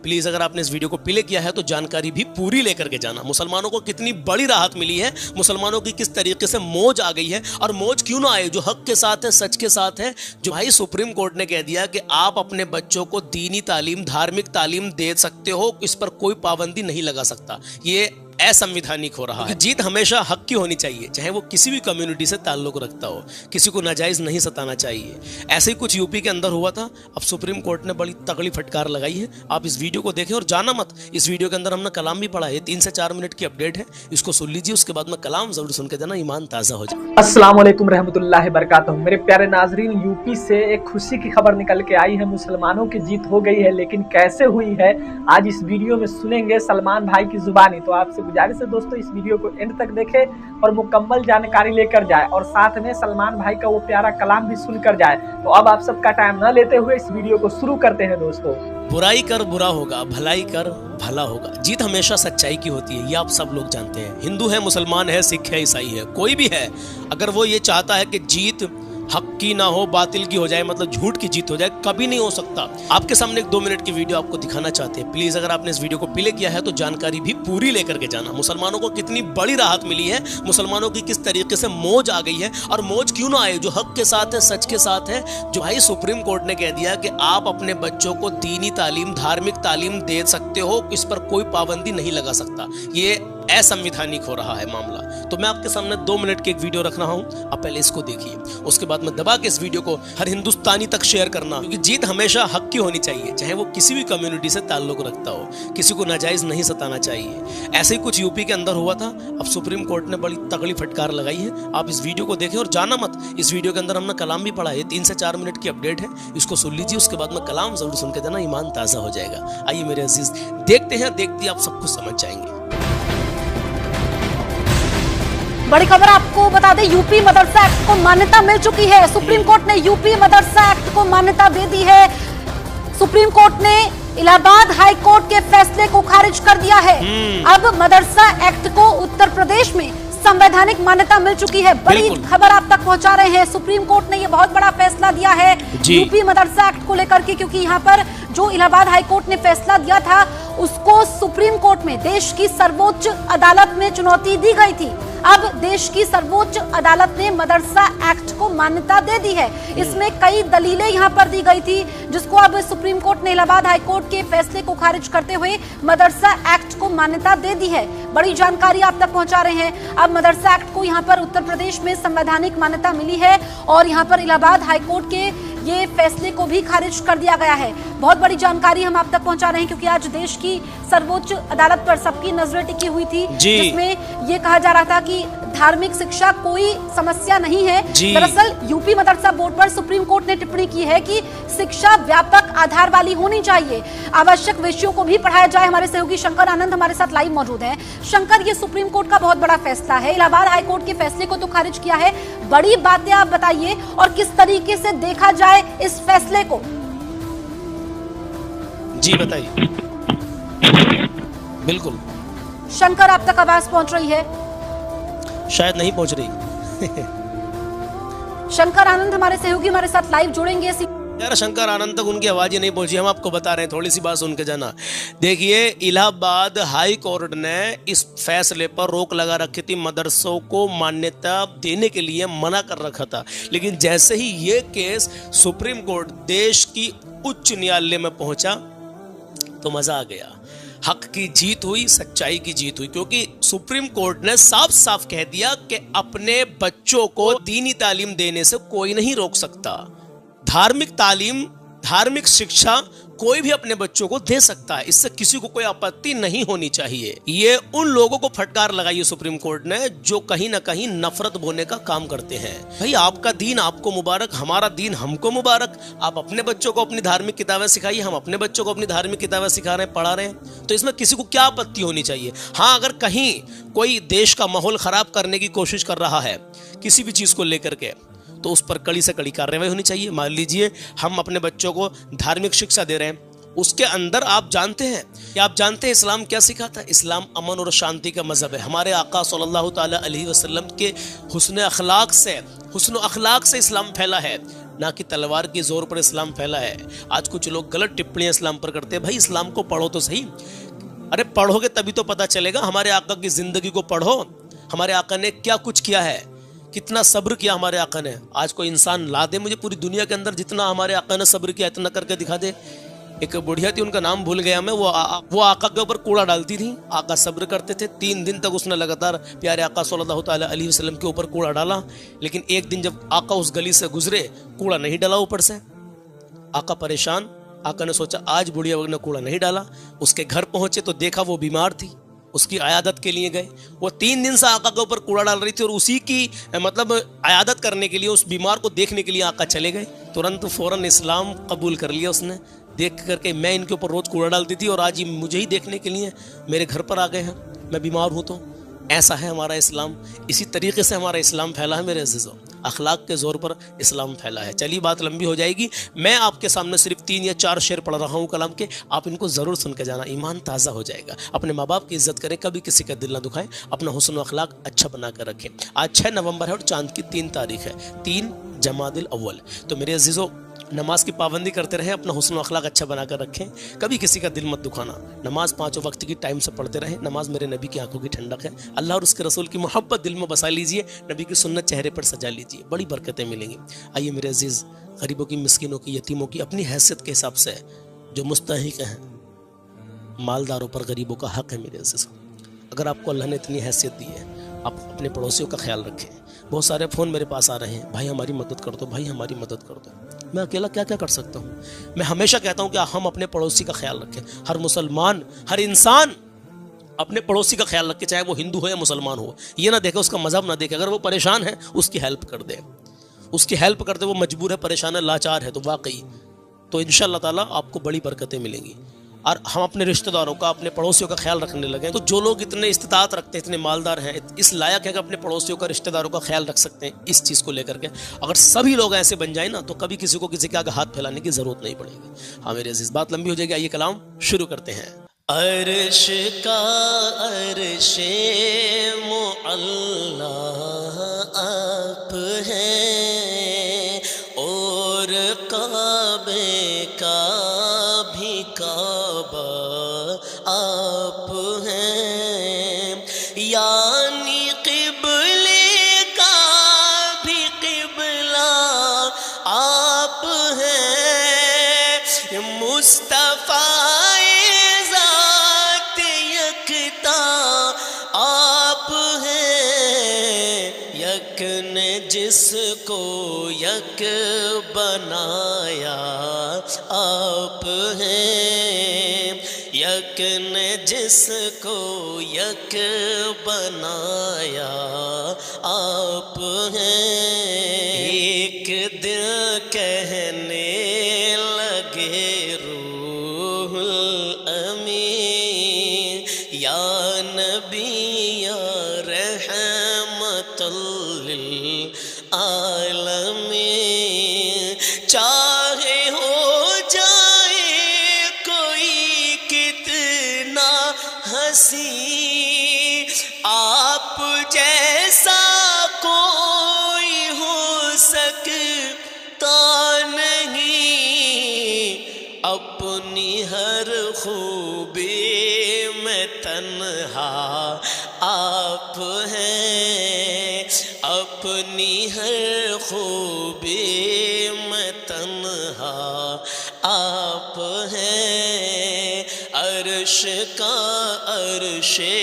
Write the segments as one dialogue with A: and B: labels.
A: Please अगर आपने इस वीडियो को प्ले किया है तो जानकारी भी पूरी लेकर के जाना। मुसलमानों को कितनी बड़ी राहत मिली है, मुसलमानों की किस तरीके से मौज आ गई है, और मौज क्यों ना आए, जो हक के साथ है, सच के साथ है। जो भाई सुप्रीम कोर्ट ने कह दिया कि आप अपने बच्चों को दीनी तालीम, धार्मिक तालीम दे सकते हो, इस पर कोई पाबंदी नहीं लगा सकता। ये असंवैधानिक हो रहा है। जीत हमेशा हक की होनी चाहिए, चाहे वो किसी भी कम्युनिटी से ताल्लुक रखता हो, किसी को नाजायज नहीं सताना चाहिए। ऐसे ही कुछ यूपी के अंदर हुआ था, अब सुप्रीम कोर्ट ने बड़ी तगड़ी फटकार लगाई है। आप इस वीडियो को देखें और जाना मत, इस वीडियो के अंदर हमने कलाम भी पढ़ा है, 3 से 4 मिनट की अपडेट है, इसको सुन लीजिए, उसके बाद में कलाम जरूर सुन के देना, ईमान ताज़ा हो जाए।
B: अस्सलाम वालेकुम रहमतुल्लाहि बरकातहू। मेरे प्यारे नाजरीन, यूपी से एक खुशी की खबर निकल के आई है। मुसलमानों की जीत हो गई है, लेकिन कैसे हुई है आज इस वीडियो में सुनेंगे सलमान भाई की जुबानी। तो आपसे गुजारिश है दोस्तों, इस वीडियो को एंड तक देखें और मुकम्मल जानकारी लेकर जाए, और साथ में सलमान भाई का वो प्यारा कलाम भी सुनकर जाए। तो अब आप सबका टाइम न लेते हुए इस वीडियो को शुरू करते हैं दोस्तों।
A: बुराई कर बुरा होगा, भलाई कर भला होगा। जीत हमेशा सच्चाई की होती है, ये आप सब लोग जानते हैं। हिंदू है, मुसलमान है, सिख है, ईसाई है, कोई भी है, अगर वो ये चाहता है कि जीत हक की ना हो, बातिल की हो जाए, मतलब झूठ की जीत हो जाए, कभी नहीं हो सकता। आपके सामने एक 2 मिनट की वीडियो आपको दिखाना चाहते हैं। प्लीज अगर आपने इस वीडियो को प्ले किया है तो जानकारी भी पूरी लेकर के जाना। मुसलमानों को कितनी बड़ी राहत मिली है, मुसलमानों की किस तरीके से मौज आ गई है, और मौज क्यों ना आए, जो हक के साथ है, सच के साथ है। जो भाई सुप्रीम कोर्ट ने कह दिया कि आप अपने बच्चों को दीनी तालीम, धार्मिक तालीम दे सकते हो, इस पर कोई पाबंदी नहीं लगा सकता। ये असंवैधानिक हो रहा है मामला। तो मैं आपके सामने 2 मिनट की एक वीडियो रख रहा हूं, आप पहले इसको देखिए, उसके बाद में दबा के इस वीडियो को हर हिंदुस्तानी तक शेयर करना, क्योंकि जीत हमेशा हक की होनी चाहिए, चाहे वो किसी भी कम्युनिटी से ताल्लुक रखता हो, किसी को नाजायज नहीं सताना चाहिए। ऐसे ही कुछ यूपी के अंदर हुआ था, अब सुप्रीम कोर्ट ने बड़ी तगड़ी फटकार लगाई है। आप इस वीडियो को देखें और जाना मत, इस वीडियो के अंदर हमने कलाम भी पढ़ा है, 3 से 4 मिनट की अपडेट है, इसको सुन लीजिए, उसके बाद में कलाम जरूर सुन के देना, ईमान ताज़ा हो जाएगा। आइए मेरे अजीज, देखते हैं, देखते आप सब कुछ समझ जाएंगे।
C: बड़ी खबर आपको बता दें, यूपी मदरसा एक्ट को मान्यता मिल चुकी है। सुप्रीम कोर्ट ने यूपी मदरसा एक्ट को मान्यता दे दी है। सुप्रीम कोर्ट ने इलाहाबाद हाई कोर्ट के फैसले को खारिज कर दिया है। अब मदरसा एक्ट को उत्तर प्रदेश में संवैधानिक मान्यता मिल चुकी है। बड़ी खबर आप तक पहुंचा रहे हैं, सुप्रीम कोर्ट ने ये बहुत बड़ा फैसला दिया है यूपी मदरसा एक्ट को लेकर के, क्योंकि यहाँ पर जो इलाहाबाद हाई कोर्ट ने फैसला दिया था उसको सुप्रीम कोर्ट में, देश की सर्वोच्च अदालत में चुनौती दी गई थी। अब देश की सर्वोच्च अदालत ने मदरसा एक्ट को मान्यता दे दी है। इसमें कई दलीलें यहाँ पर दी गई थी, जिसको अब सुप्रीम कोर्ट ने इलाहाबाद हाई कोर्ट के फैसले को खारिज करते हुए मदरसा एक्ट को मान्यता दे दी है। बड़ी जानकारी आप तक पहुंचा रहे हैं। अब मदरसा एक्ट को यहाँ पर उत्तर प्रदेश में संवैधानिक मान्यता मिली है, और यहाँ पर इलाहाबाद हाई कोर्ट के ये फैसले को भी खारिज कर दिया गया है। बहुत बड़ी जानकारी हम आप तक पहुंचा रहे हैं, क्योंकि आज देश की सर्वोच्च अदालत पर सबकी नजरें टिकी हुई थी, जिसमें ये कहा जा रहा था कि धार्मिक शिक्षा कोई समस्या नहीं है। दरअसल यूपी मदरसा बोर्ड पर सुप्रीम कोर्ट ने टिप्पणी की है कि शिक्षा व्यापक आधार वाली होनी चाहिए, आवश्यक विषयों को भी पढ़ाया जाए। हमारे सहयोगी शंकर आनंद हमारे साथ लाइव मौजूद हैं। शंकर, ये सुप्रीम कोर्ट का बहुत बड़ा फैसला है, इलाहाबाद हाई कोर्ट के फैसले को तो खारिज किया है, बड़ी बातें आप बताइए और किस तरीके से देखा जाए इस फैसले को।
A: जी बताइए। बिल्कुल
C: शंकर, आप तक आवाज पहुंच रही है?
A: शायद नहीं पहुंच रही।
C: शंकर आनंद हमारे सहयोगी हमारे साथ लाइव जुड़ेंगे।
A: यार शंकर आनंद तक उनकी आवाज ही नहीं पहुंची, हम आपको बता रहे हैं, थोड़ी सी बात सुन के जाना। देखिए, इलाहाबाद हाई कोर्ट ने इस फैसले पर रोक लगा रखी थी, मदरसों को मान्यता देने के लिए मना कर रखा था, लेकिन जैसे ही ये केस सुप्रीम कोर्ट देश की उच्च न्यायालय में पहुंचा तो मजा आ गया। हक की जीत हुई, सच्चाई की जीत हुई, क्योंकि सुप्रीम कोर्ट ने साफ साफ कह दिया कि अपने बच्चों को दीनी तालीम देने से कोई नहीं रोक सकता। धार्मिक तालीम, धार्मिक शिक्षा कोई भी अपने बच्चों को दे सकता है, इससे किसी को कोई आपत्ति नहीं होनी चाहिए। ये उन लोगों को फटकार लगाई है सुप्रीम कोर्ट ने जो कहीं ना कहीं नफरत बोने का काम करते हैं। भाई, आपका दीन आपको मुबारक, हमारा दीन हमको मुबारक। आप अपने बच्चों को अपनी धार्मिक किताबें सिखाइए, हम अपने बच्चों को अपनी धार्मिक किताबें सिखा रहे हैं, पढ़ा रहे हैं, तो इसमें किसी को क्या आपत्ति होनी चाहिए। हाँ, अगर कहीं कोई देश का माहौल खराब करने की कोशिश कर रहा है किसी भी चीज को लेकर के, तो उस पर कड़ी से कड़ी कार्रवाई होनी चाहिए। मान लीजिए हम अपने बच्चों को धार्मिक शिक्षा दे रहे हैं, उसके अंदर आप जानते हैं इस्लाम क्या सिखाता है? इस्लाम अमन और शांति का मजहब है। हमारे आका सल्लल्लाहु ताला अलैहि वसल्लम के हुस्न अखलाक से इस्लाम फैला है। ना कि तलवार की जोर पर इस्लाम फैला है। आज कुछ लोग गलत टिप्पणियां इस्लाम पर करते हैं। भाई इस्लाम को पढ़ो तो सही। अरे पढ़ोगे तभी तो पता चलेगा। हमारे आका की जिंदगी को पढ़ो, हमारे आका ने क्या कुछ किया है, कितना सब्र किया हमारे आका ने। आज कोई इंसान ला दे मुझे पूरी दुनिया के अंदर जितना हमारे आका ने सब्र किया इतना करके दिखा दे। एक बुढ़िया थी, उनका नाम भूल गया मैं, वो आका के ऊपर कूड़ा डालती थी। आका सब्र करते थे, 3 दिन तक उसने लगातार प्यारे आका सल्लल्लाहु ताला अलैहि वसल्लम के ऊपर कूड़ा डाला। लेकिन एक दिन जब आका उस गली से गुजरे, कूड़ा नहीं डाला ऊपर से। आका परेशान, आका ने सोचा आज बुढ़िया ने कूड़ा नहीं डाला। उसके घर पहुंचे तो देखा वो बीमार थी, उसकी अयादत के लिए गए। वो 3 दिन से आका के ऊपर कूड़ा डाल रही थी और उसी की मतलब अयादत करने के लिए, उस बीमार को देखने के लिए आका चले गए। तुरंत फौरन इस्लाम कबूल कर लिया उसने। देख करके मैं इनके ऊपर रोज कूड़ा डालती थी और आज ही मुझे ही देखने के लिए मेरे घर पर आ गए हैं, मैं बीमार हूँ। तो ऐसा है हमारा इस्लाम। इसी तरीके से हमारा इस्लाम फैला है मेरे अज़ीज़ों, अखलाक के ज़ोर पर इस्लाम फैला है। चलिए बात लंबी हो जाएगी। मैं आपके सामने सिर्फ 3 या 4 शेर पढ़ रहा हूँ कलाम के, आप इनको ज़रूर सुन के जाना, ईमान ताज़ा हो जाएगा। अपने माँ बाप की इज्जत करें, कभी किसी का दिल ना दुखाएं, अपना हुस्न व अखलाक अच्छा बना कर रखें। आज 6 नवंबर है और चांद की 3 तारीख है, 3 जमादिल अव्वल। तो मेरे अज़ीज़ों नमाज की पाबंदी करते रहें, अपना हुस्न व अखलाक अच्छा बना कर रखें, कभी किसी का दिल मत दुखाना। नमाज 5 वक्त की टाइम से पढ़ते रहें। नमाज मेरे नबी की आंखों की ठंडक है। अल्लाह और उसके रसूल की मोहब्बत दिल में बसा लीजिए, नबी की सुन्नत चेहरे पर सजा लीजिए, बड़ी बरकतें मिलेंगी। आइए मेरे अजीज़, गरीबों की, मिस्किनों की, यतीमों की अपनी हैसियत के हिसाब से जो मुस्तहिक हैं, मालदारों पर गरीबों का हक है मेरे अजीज़ों। अगर आपको अल्लाह ने इतनी हैसियत दी है, आप अपने पड़ोसियों का ख्याल रखें। बहुत सारे फ़ोन मेरे पास आ रहे हैं, भाई हमारी मदद कर दो, भाई हमारी मदद कर दो। मैं अकेला क्या क्या कर सकता हूँ? मैं हमेशा कहता हूँ कि हम अपने पड़ोसी का ख्याल रखें। हर मुसलमान, हर इंसान अपने पड़ोसी का ख्याल रखे, चाहे वो हिंदू हो या मुसलमान हो। ये ना देखे, उसका मजहब ना देखे। अगर वो परेशान है उसकी हेल्प कर दे, उसकी हेल्प कर दे। वो मजबूर है, परेशान है, लाचार है, तो वाकई तो इंशाअल्लाह ताला आपको बड़ी बरकतें मिलेंगी। और हम अपने रिश्तेदारों का, अपने पड़ोसियों का ख्याल रखने लगे तो जो लोग इतने इस्तिताअत रखते हैं, इतने मालदार हैं, इस लायक है कि अपने पड़ोसियों का, रिश्तेदारों का ख्याल रख सकते हैं, इस चीज़ को लेकर के अगर सभी लोग ऐसे बन जाए ना, तो कभी किसी को किसी के आगे हाथ फैलाने की ज़रूरत नहीं पड़ेगी। हाँ मेरे अजीज़, बात लंबी हो जाएगी। आइए कलाम शुरू करते हैं। अर्श का अर्शे मुअल्ला आप हैं और काबे का भी काबा आप हैं, यानी क़िबले का भी क़िबला आप हैं, मुस्तफ़ा जिसको यक बनाया आप हैं, यक ने जिसको यक बनाया आप हैं। एक दिन कहने लगे रूहुल अमीन, या नबी या रहमतुल आलमीन, चाहे हो जाए कोई कितना हंसी, आप जैसा कोई हो सकता नहीं, अपनी हर खूबी में तन्हा आप हैं, अपनी हर खूबी में तन्हा आप हैं, अर्श का अर्शे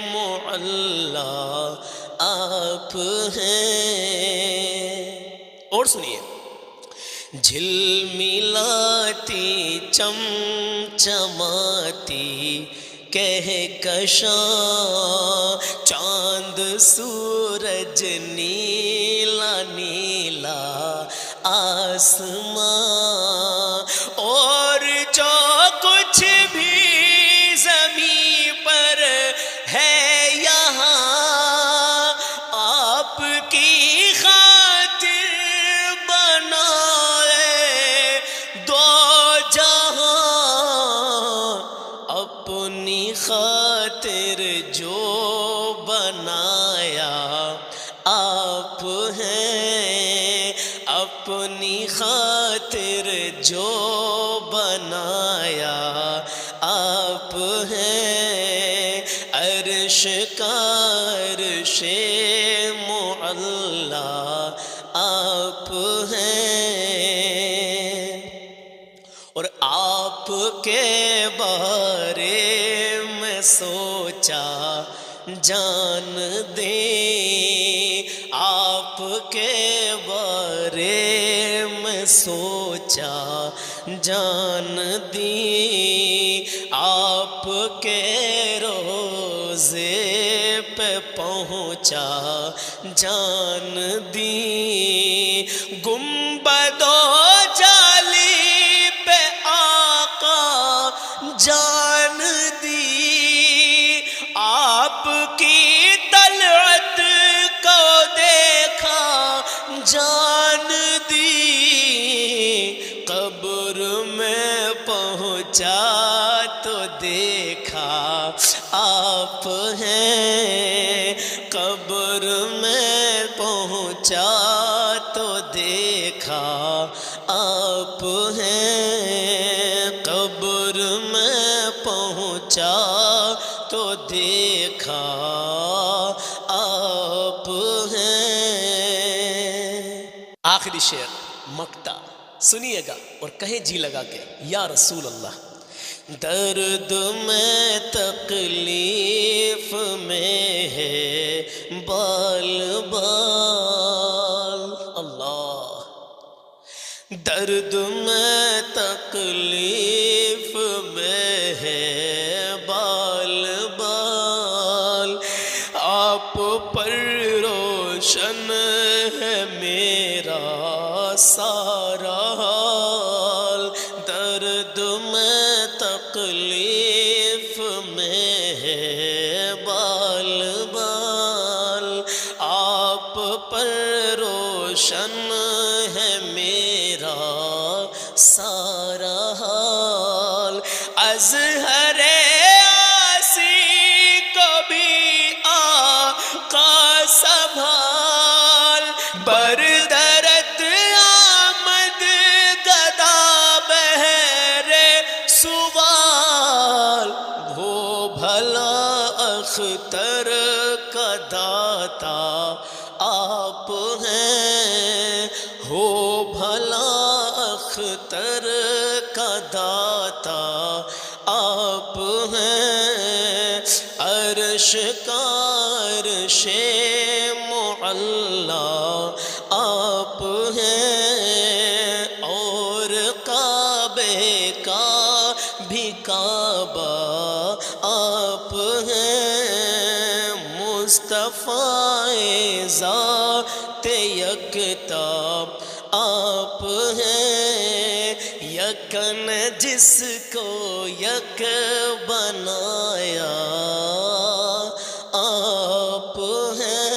A: मुअल्ला आप हैं। और सुनिए, झिलमिलाती चमचमाती कहकशां, चांद सूरज नीला नीला आसमां, और जो कुछ भी ज़मीं पर है यहाँ, आपकी खातिर बनाए दो जहां, अपनी खातिर जो बनाया आप हैं, अपनी جو بنایا آپ ہیں، عرش کا عرش معلا آپ ہیں، اور آپ کے بارے میں سوچا جان دیں، آپ کے بارے میں سوچا جان دیں، آپ کے روضے پہ پہنچا جان دیں، گنبد و جالی پہ آقا جان دی، آپ کی طلعت کو دیکھا جان دی، قبر میں پہنچا تو دیکھا آپ ہیں، قبر میں پہنچا تو دیکھا آپ ہیں، قبر میں پہنچا تو دیکھا آپ ہیں۔ آخری شعر مقطع سنیے گا اور کہیں جی لگا کے، یا رسول اللہ، درد میں تکلیف میں ہے بال بال، اللہ، درد میں تکلیف میں ہے بال بال، آپ پر روشن ہے میرا سارا حال، درد میں تکلیف میں ہے بال بال، آپ پر روشن ہے میرا سارا حال، اظہر آسی کو بھی آقا سنبھال، بردرت آمد گدا بہر سوال، ہو بھلا اختر کا داتا آپ ہیں، ہو بھلا اختر کا داتا آپ ہیں، عرش کا عرش معلا آپ ہیں، اور کعبے کا بھی کعبہ آپ ہیں، مصطفیٰ ذات یکتا آپ ہیں، یکن جس کو یک بنایا آپ ہیں۔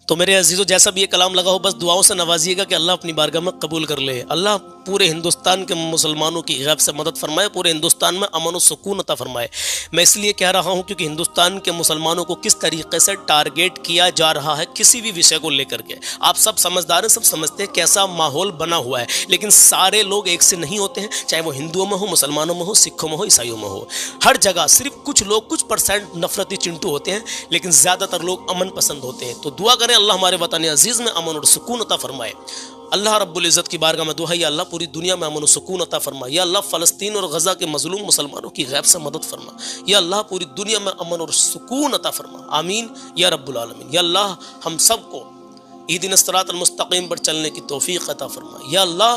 A: تو میرے عزیزو، جیسا بھی یہ کلام لگا ہو بس دعاؤں سے نوازیے گا کہ اللہ اپنی بارگاہ میں قبول کر لے، اللہ پورے ہندوستان کے مسلمانوں کی غیب سے مدد فرمائے، پورے ہندوستان میں امن و سکون عطا فرمائے۔ میں اس لیے کہہ رہا ہوں کیونکہ ہندوستان کے مسلمانوں کو کس طریقے سے ٹارگیٹ کیا جا رہا ہے کسی بھی وشے کو لے کر کے، آپ سب سمجھدار ہیں، سب سمجھتے ہیں کیسا ماحول بنا ہوا ہے، لیکن سارے لوگ ایک سے نہیں ہوتے ہیں، چاہے وہ ہندوؤں میں ہو، مسلمانوں میں ہو، سکھوں میں ہو، عیسائیوں میں ہو، ہر جگہ صرف کچھ لوگ کچھ پرسنٹ نفرتی چنٹو ہوتے ہیں، لیکن زیادہ تر لوگ امن پسند ہوتے ہیں۔ تو دعا کریں اللہ ہمارے وطن عزیز میں امن اور سکون عطا فرمائے۔ اللہ رب العزت کی بارگاہ میں دعا ہے، یا اللہ پوری دنیا میں امن و سکون عطا فرما، یا اللہ فلسطین اور غزہ کے مظلوم مسلمانوں کی غیب سے مدد فرما، یا اللہ پوری دنیا میں امن اور سکون عطا فرما، آمین یا رب العالمین۔ یا اللہ ہم سب کو اہدنا الصراط المستقیم پر چلنے کی توفیق عطا فرما، یا اللہ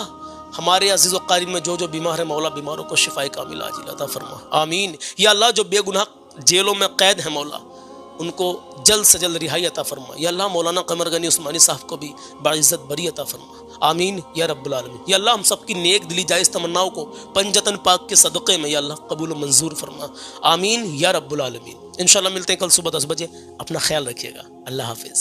A: ہمارے عزیز و قریب میں جو جو بیمار ہے مولا بیماروں کو شفائے کامل عاجل عطا فرما، آمین۔ یا اللہ جو بے گناہ جیلوں میں قید ہیں مولا ان کو جلد سے جلد رہائی عطا فرما، یا اللہ مولانا قمر غنی عثمانی صاحب کو بھی باعزت بری عطا فرما، آمین یا رب العالمین۔ یا اللہ ہم سب کی نیک دلی جائز تمناؤں کو پنجتن پاک کے صدقے میں یا اللہ قبول و منظور فرما، آمین یا رب العالمین۔ انشاءاللہ ملتے ہیں کل صبح 10 بجے، اپنا خیال رکھیے گا، اللہ حافظ۔